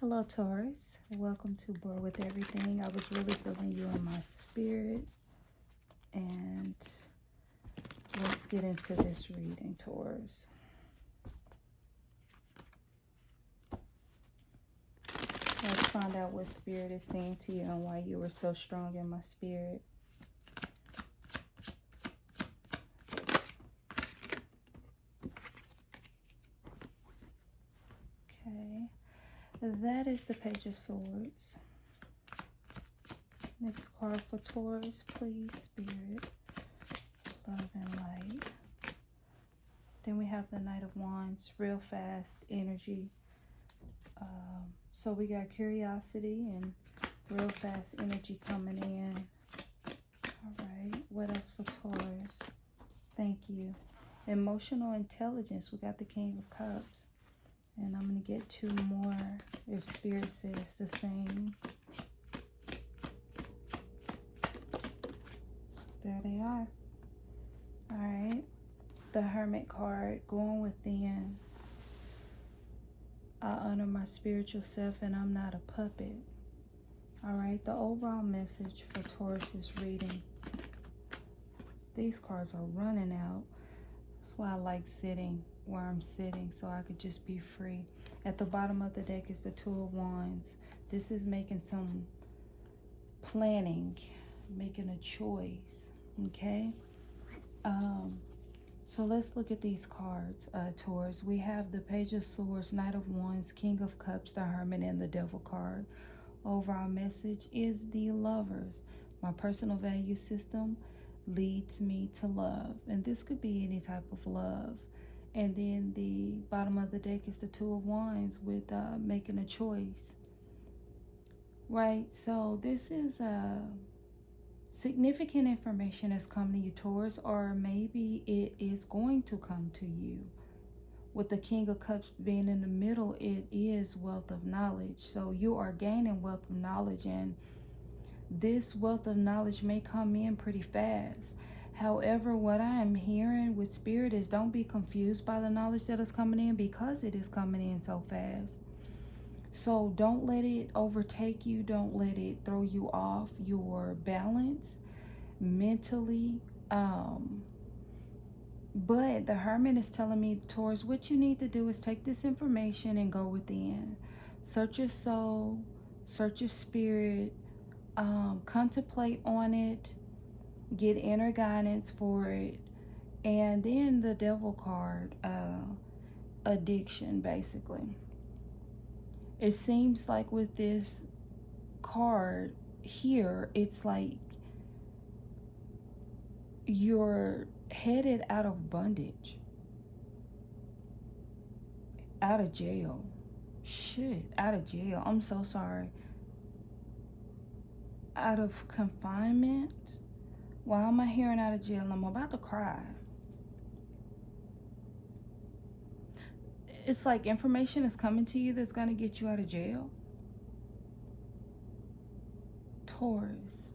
Hello, Taurus. Welcome to Board with Everything. I was really feeling you in my spirit. And let's get into this reading, Taurus. Let's find out what Spirit is saying to you and why you were so strong in my spirit. Okay. That is the Page of Swords. Next card for Taurus, please, Spirit, love and light. Then we have the Knight of Wands, real fast energy. So we got curiosity and real fast energy coming in. All right, what else for Taurus? Thank you. Emotional intelligence, we got the King of Cups. And I'm going to get two more if Spirit says the same. There they are. All right. The Hermit card, going within. I honor my spiritual self and I'm not a puppet. All right. The overall message for Taurus's reading. These cards are running out. That's why I like sitting where I'm sitting, so I could just be free. At the bottom of the deck is the Two of Wands. This is making some planning, making a choice, okay? So let's look at these cards, Taurus. We have the Page of Swords, Knight of Wands, King of Cups, the Hermit, and the Devil card. Overall message is the Lovers. My personal value system leads me to love, and this could be any type of love. And then the bottom of the deck is the Two of Wands with making a choice. Right? So this is significant information that's coming to you, Taurus, or maybe it is going to come to you. With the King of Cups being in the middle, it is wealth of knowledge. So you are gaining wealth of knowledge, and this wealth of knowledge may come in pretty fast. However, what I am hearing with Spirit is don't be confused by the knowledge that is coming in, because it is coming in so fast. So don't let it overtake you. Don't let it throw you off your balance mentally. But the Hermit is telling me, Taurus, what you need to do is take this information and go within. Search your soul, search your spirit, contemplate on it. Get inner guidance for it. And then the Devil card, addiction, basically. It seems like with this card here, it's like you're headed out of bondage, out of jail. Out of jail. I'm so sorry. Out of confinement. Why am I hearing out of jail? I'm about to cry. It's like information is coming to you that's going to get you out of jail. Taurus.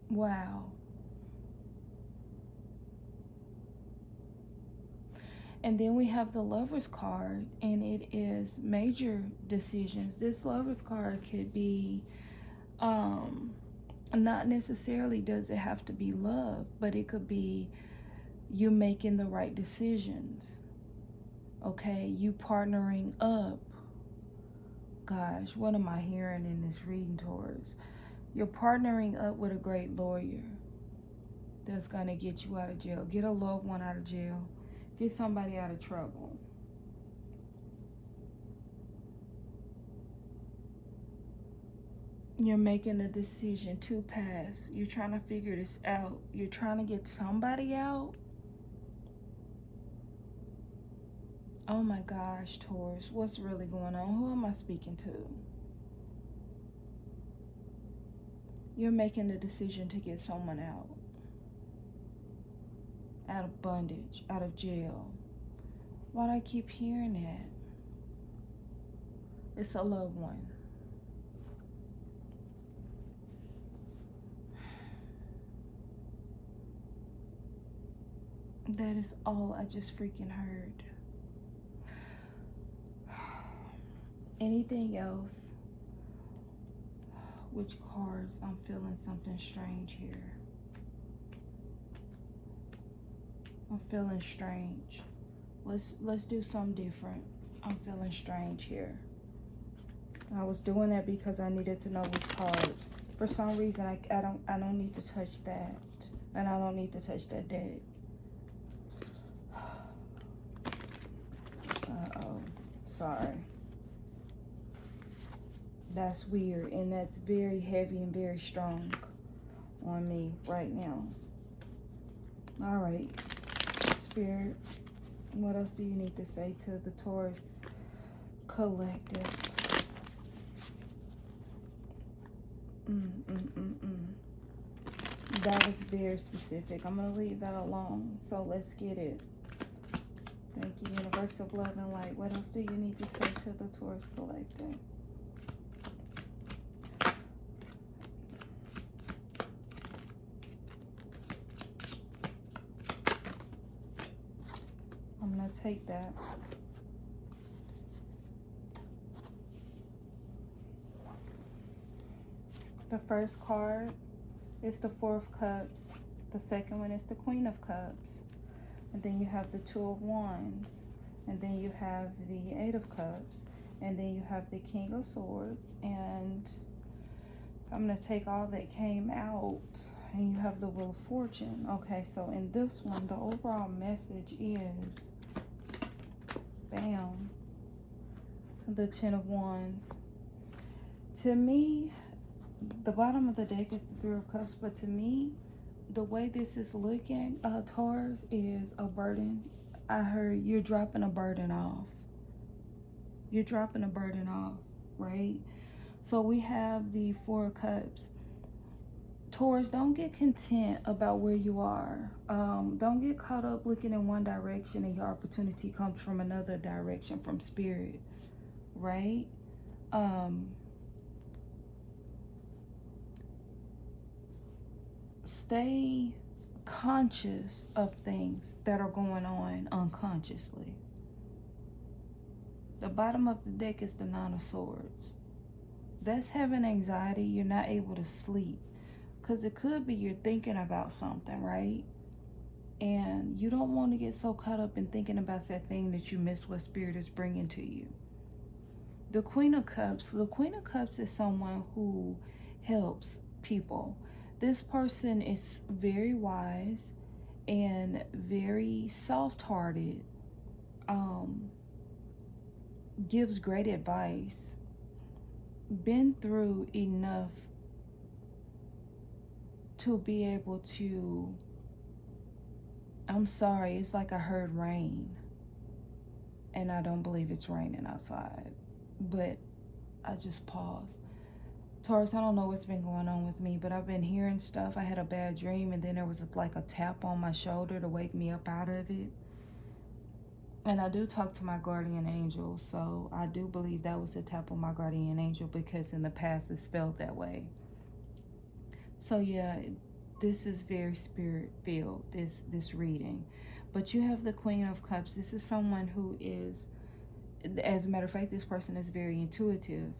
Wow. And then we have the Lovers card, and it is major decisions. This Lovers card could be not necessarily does it have to be love, but it could be you making the right decisions. Okay, you partnering up. Gosh, what am I hearing in this reading, Taurus? You're partnering up with a great lawyer that's gonna get you out of jail. Get a loved one out of jail. Get somebody out of trouble. You're making a decision to pass. You're trying to figure this out. You're trying to get somebody out. Oh my gosh, Taurus, what's really going on? Who am I speaking to? You're making the decision to get someone out. Out of bondage, out of jail. Why do I keep hearing that? It's a loved one. That is all I just freaking heard. Anything else? Which cards? I'm feeling something strange here. I'm feeling strange. Let's do something different. I'm feeling strange here. I was doing that because I needed to know which cards. For some reason, I don't need to touch that, and I don't need to touch that deck. Uh-oh, sorry. That's weird, and that's very heavy and very strong on me right now. All right, Spirit, what else do you need to say to the Taurus collective? That was very specific. I'm going to leave that alone. So let's get it. Thank you, Universe of Love and Light. What else do you need to say to the Taurus collective? I'm going to take that. The first card is the Four of Cups. The second one is the Queen of Cups. And then you have the Two of Wands. And then you have the Eight of Cups. And then you have the King of Swords. And I'm going to take all that came out. And you have the Wheel of Fortune. Okay, so in this one, the overall message is, bam, the Ten of Wands. To me, the bottom of the deck is the Three of Cups, but to me, the way this is looking, Taurus, is a burden. I heard you're dropping a burden off. You're dropping a burden off, right? So we have the Four of Cups. Taurus, don't get content about where you are. Don't get caught up looking in one direction and your opportunity comes from another direction, from Spirit, right? Stay conscious of things that are going on unconsciously. The bottom of the deck is the Nine of Swords. That's having anxiety. You're not able to sleep. Because it could be you're thinking about something, right? And you don't want to get so caught up in thinking about that thing that you miss what Spirit is bringing to you. The Queen of Cups. The Queen of Cups is someone who helps people. This person is very wise and very soft-hearted, gives great advice, been through enough to be able to, I'm sorry, it's like I heard rain, and I don't believe it's raining outside, but I just paused. Taurus, I don't know what's been going on with me, but I've been hearing stuff. I had a bad dream, and then there was like a tap on my shoulder to wake me up out of it. And I do talk to my guardian angel, so I do believe that was a tap on my guardian angel, because in the past it's felt that way. So yeah, this is very Spirit-filled, this reading. But you have the Queen of Cups. This is someone who is, as a matter of fact, this person is very intuitive.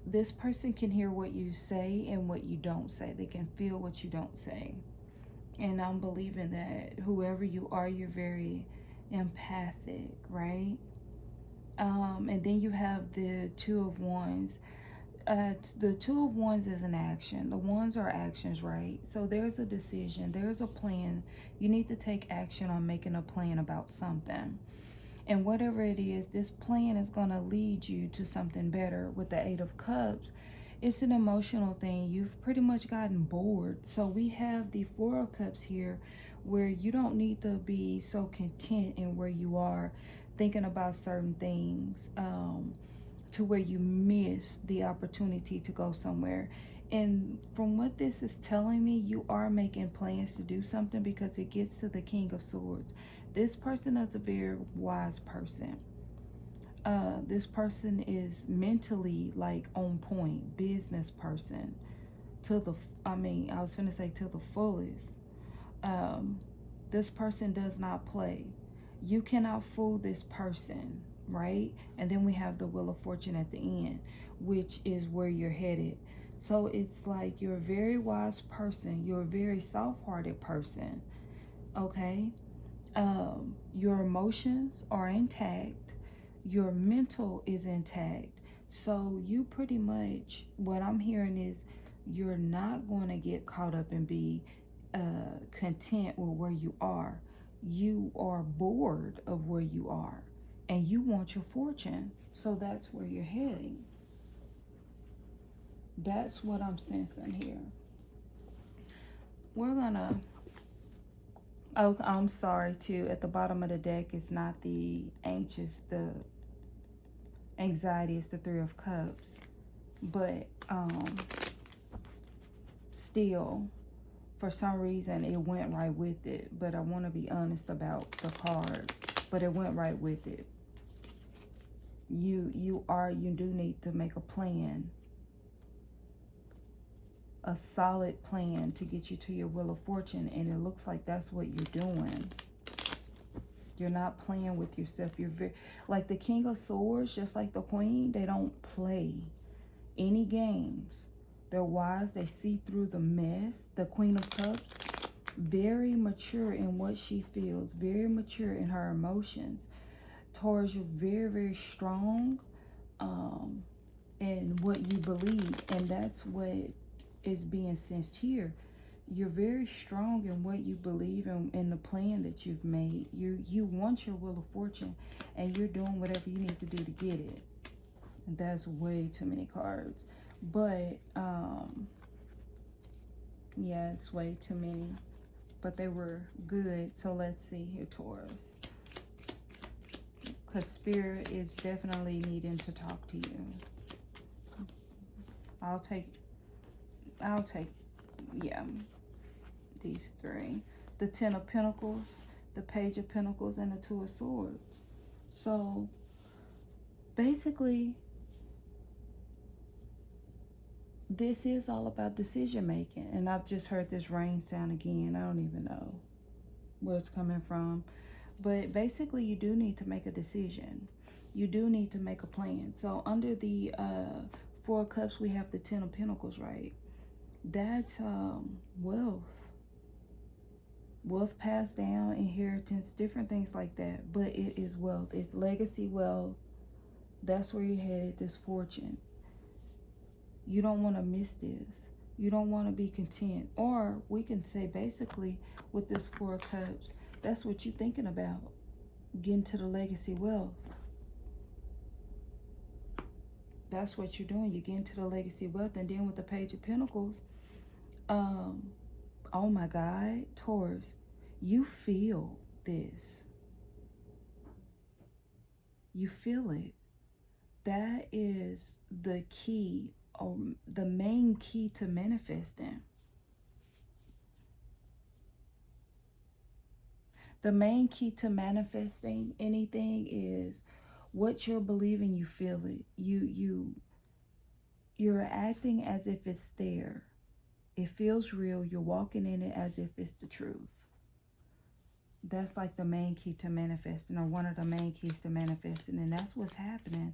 This person can hear what you say and what you don't say. They can feel what you don't say. And I'm believing that whoever you are, you're very empathic, right? And then you have the Two of Wands. The Two of Wands is an action. The Wands are actions, right? So there's a decision. There's a plan. You need to take action on making a plan about something. And whatever it is, this plan is going to lead you to something better. With the Eight of Cups, it's an emotional thing. You've pretty much gotten bored. So we have the Four of Cups here, where you don't need to be so content in where you are, thinking about certain things, to where you miss the opportunity to go somewhere. And from what this is telling me, you are making plans to do something, because it gets to the King of Swords. This person is a very wise person. This person is mentally like on point, business person to the, I was gonna say to the fullest. This person does not play. You cannot fool this person, right? And then we have the Wheel of Fortune at the end, which is where you're headed. So it's like you're a very wise person. You're a very soft-hearted person, okay? Your emotions are intact. Your mental is intact. So you pretty much, what I'm hearing is you're not going to get caught up and be content with where you are. You are bored of where you are and you want your fortune. So that's where you're heading. That's what I'm sensing here. We're gonna, oh, I'm sorry too. At the bottom of the deck is not the anxious, the anxiety is the Three of Cups. But still, for some reason it went right with it. But I want to be honest about the cards. But it went right with it. You do need to make a plan. A solid plan to get you to your Wheel of Fortune. And it looks like that's what you're doing. You're not playing with yourself. You're very, like the King of Swords, just like the Queen, they don't play any games. They're wise. They see through the mess. The Queen of Cups, very mature in what she feels. Very mature in her emotions. Taurus, you're very, very strong in what you believe. And that's what is being sensed here. You're very strong in what you believe in the plan that you've made. You want your Wheel of Fortune, and you're doing whatever you need to do to get it. And that's way too many cards. But, yeah, it's way too many. But they were good. So let's see here, Taurus. Because Spirit is definitely needing to talk to you. I'll take, yeah, these three. The Ten of Pentacles, the Page of Pentacles, and the Two of Swords. So, basically, this is all about decision making. And I've just heard this rain sound again. I don't even know where it's coming from. But basically, you do need to make a decision. You do need to make a plan. So under the Four of Cups, we have the Ten of Pentacles, right? That's wealth. Wealth passed down, inheritance, different things like that. But it is wealth. It's legacy wealth. That's where you're headed, this fortune. You don't want to miss this. You don't want to be content. Or we can say basically with this Four of Cups, that's what you're thinking about. Getting to the legacy wealth. That's what you're doing. You're getting to the legacy wealth. And then with the Page of Pentacles, oh my God, Taurus, you feel this. You feel it. That is the key, or the main key to manifesting. The main key to manifesting anything is what you're believing. You feel it. You're acting as if it's there. It feels real. You're walking in it as if it's the truth. That's like the main key to manifesting, or one of the main keys to manifesting. And that's what's happening.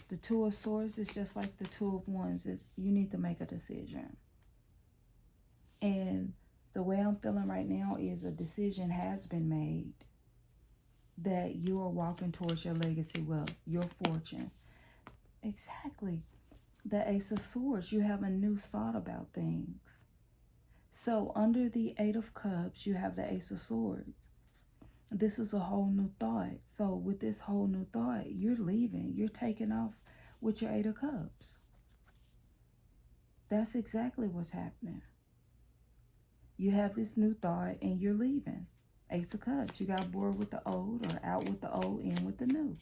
The Two of Swords is just like the Two of Wands. You need to make a decision. And the way I'm feeling right now is a decision has been made that you are walking towards your legacy wealth, your fortune. Exactly. The Ace of Swords, you have a new thought about things. So under the Eight of Cups, you have the Ace of Swords. This is a whole new thought. So with this whole new thought, you're leaving. You're taking off with your Eight of Cups. That's exactly what's happening. You have this new thought and you're leaving. Ace of Cups. You got bored with the old, or out with the old, in with the new.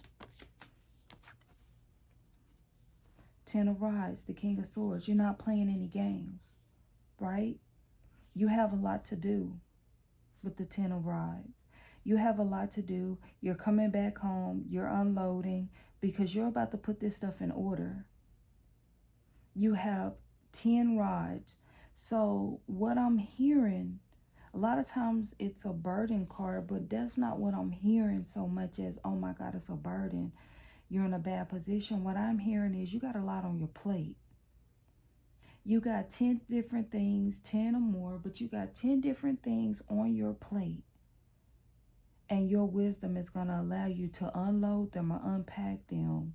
Ten of Rods, the King of Swords. You're not playing any games, right? You have a lot to do with the Ten of Rods. You have a lot to do. You're coming back home. You're unloading because you're about to put this stuff in order. You have 10 rods. So what I'm hearing, a lot of times it's a burden card, but that's not what I'm hearing so much as, oh my God, it's a burden. You're in a bad position. What I'm hearing is you got a lot on your plate. You got 10 different things, 10 or more, but you got 10 different things on your plate. And your wisdom is going to allow you to unload them or unpack them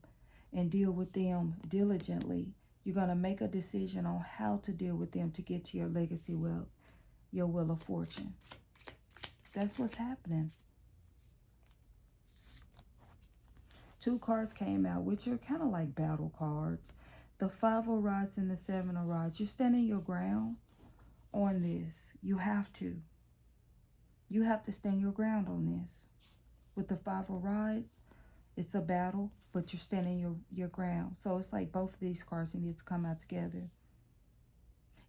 and deal with them diligently. You're going to make a decision on how to deal with them to get to your legacy wealth, your wheel of fortune. That's what's happening. 2 cards came out, which are kind of like battle cards. The 5 of rods and the 7 of rods. You're standing your ground on this. You have to. You have to stand your ground on this. With the 5 of rods, it's a battle, but you're standing your ground. So it's like both of these cards need to come out together.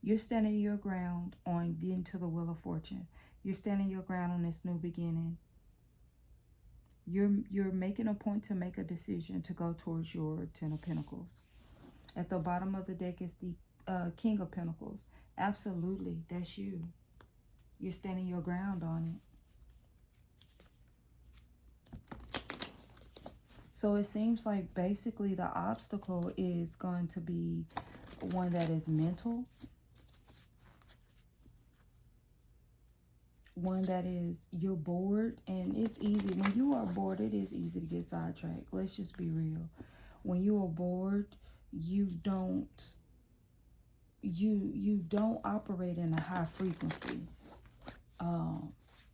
You're standing your ground on getting to the wheel of fortune. You're standing your ground on this new beginning. You're making a point to make a decision to go towards your 10 of Pentacles. At the bottom of the deck is the King of Pentacles. Absolutely, that's you. You're standing your ground on it. So it seems like basically the obstacle is going to be one that is mental. One that is, you're bored, and it's easy. When you are bored, it is easy to get sidetracked. Let's just be real. When you are bored, you don't operate in a high frequency.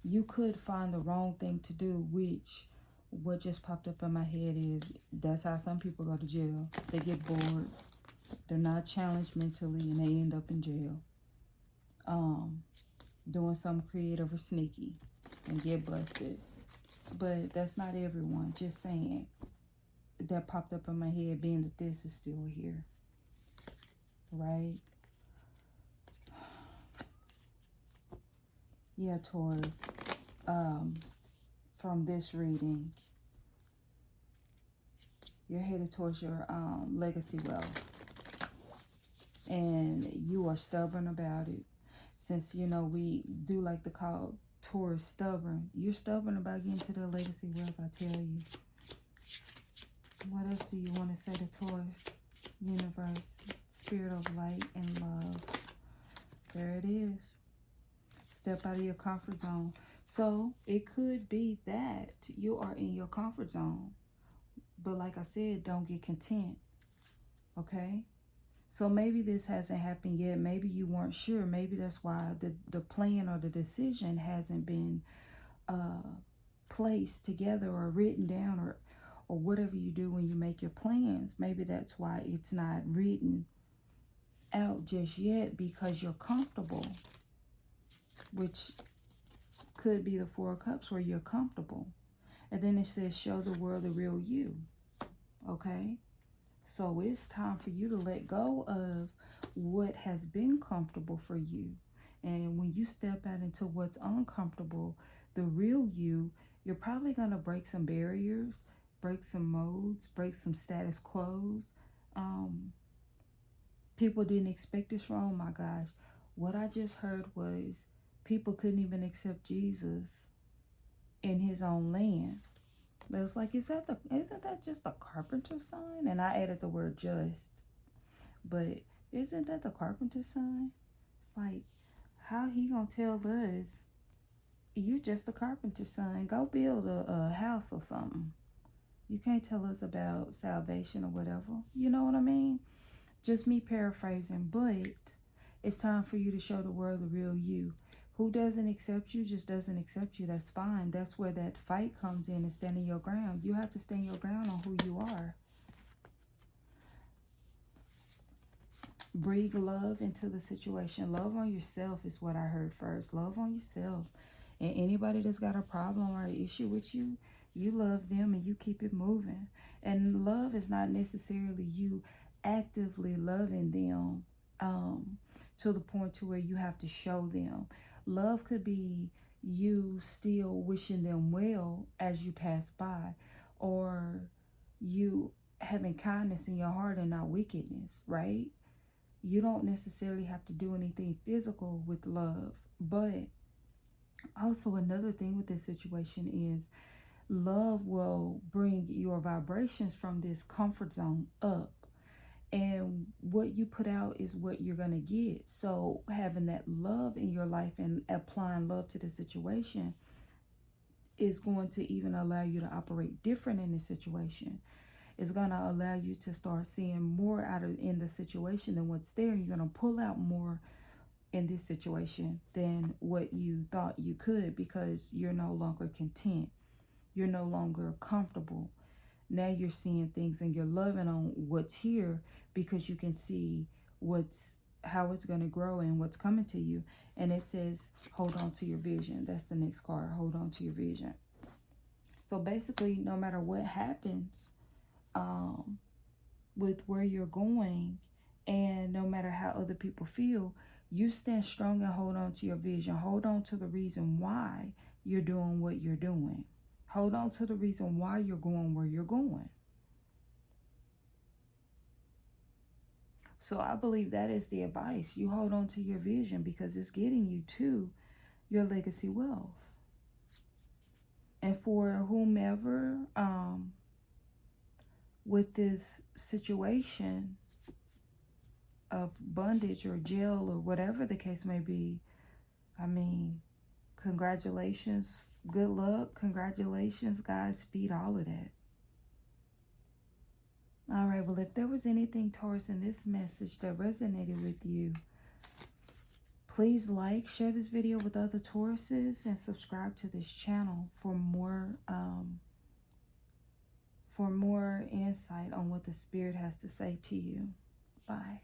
You could find the wrong thing to do, which what just popped up in my head is that's how some people go to jail. They get bored, they're not challenged mentally, and they end up in jail. Doing something creative or sneaky and get busted. But that's not everyone. Just saying. That popped up in my head, being that this is still here. Right? Yeah, Taurus. From this reading, you're headed towards your legacy wealth. And you are stubborn about it. Since, you know, we do like to call Taurus stubborn. You're stubborn about getting to the legacy wealth, I tell you. What else do you want to say to Taurus? Universe, spirit of light and love. There it is. Step out of your comfort zone. So it could be that you are in your comfort zone. But like I said, don't get content. Okay? So maybe this hasn't happened yet. Maybe you weren't sure. Maybe that's why the plan or the decision hasn't been placed together or written down or whatever you do when you make your plans. Maybe that's why it's not written out just yet, because you're comfortable, which could be the 4 of Cups, where you're comfortable. And then it says, show the world the real you. Okay? So it's time for you to let go of what has been comfortable for you. And when you step out into what's uncomfortable, the real you, you're probably going to break some barriers, break some modes, break some status quos. People didn't expect this from, oh my gosh. What I just heard was people couldn't even accept Jesus in his own land. But it's like, isn't that just a carpenter sign? And I added the word just. But isn't that the carpenter sign? It's like, how he gonna tell us, you just a carpenter son, go build a house or something. You can't tell us about salvation or whatever. You know what I mean? Just me paraphrasing. But it's time for you to show the world the real you. Who doesn't accept you just doesn't accept you. That's fine. That's where that fight comes in, and standing your ground. You have to stand your ground on who you are. Breathe love into the situation. Love on yourself is what I heard first. Love on yourself. And anybody that's got a problem or an issue with you, you love them and you keep it moving. And love is not necessarily you actively loving them to the point to where you have to show them. Love could be you still wishing them well as you pass by, or you having kindness in your heart and not wickedness, right? You don't necessarily have to do anything physical with love. But also another thing with this situation is Love will bring your vibrations from this comfort zone up. And what you put out is what you're going to get. So having that love in your life and applying love to the situation is going to even allow you to operate different in the situation. It's going to allow you to start seeing more out of in the situation than what's there. You're going to pull out more in this situation than what you thought you could, because you're no longer content. You're no longer comfortable. Now you're seeing things and you're loving on what's here, because you can see how it's going to grow and what's coming to you. And it says, hold on to your vision. That's the next card. Hold on to your vision. So basically, no matter what happens with where you're going, and no matter how other people feel, you stand strong and hold on to your vision. Hold on to the reason why you're doing what you're doing. Hold on to the reason why you're going where you're going. So I believe that is the advice. You hold on to your vision, because it's getting you to your legacy wealth. And for whomever with this situation of bondage or jail or whatever the case may be, I mean, congratulations, good luck, congratulations, Godspeed, all of that. All right, well, if there was anything, Taurus, in this message that resonated with you, please like, share this video with other Tauruses, and subscribe to this channel for more insight on what the Spirit has to say to you. Bye.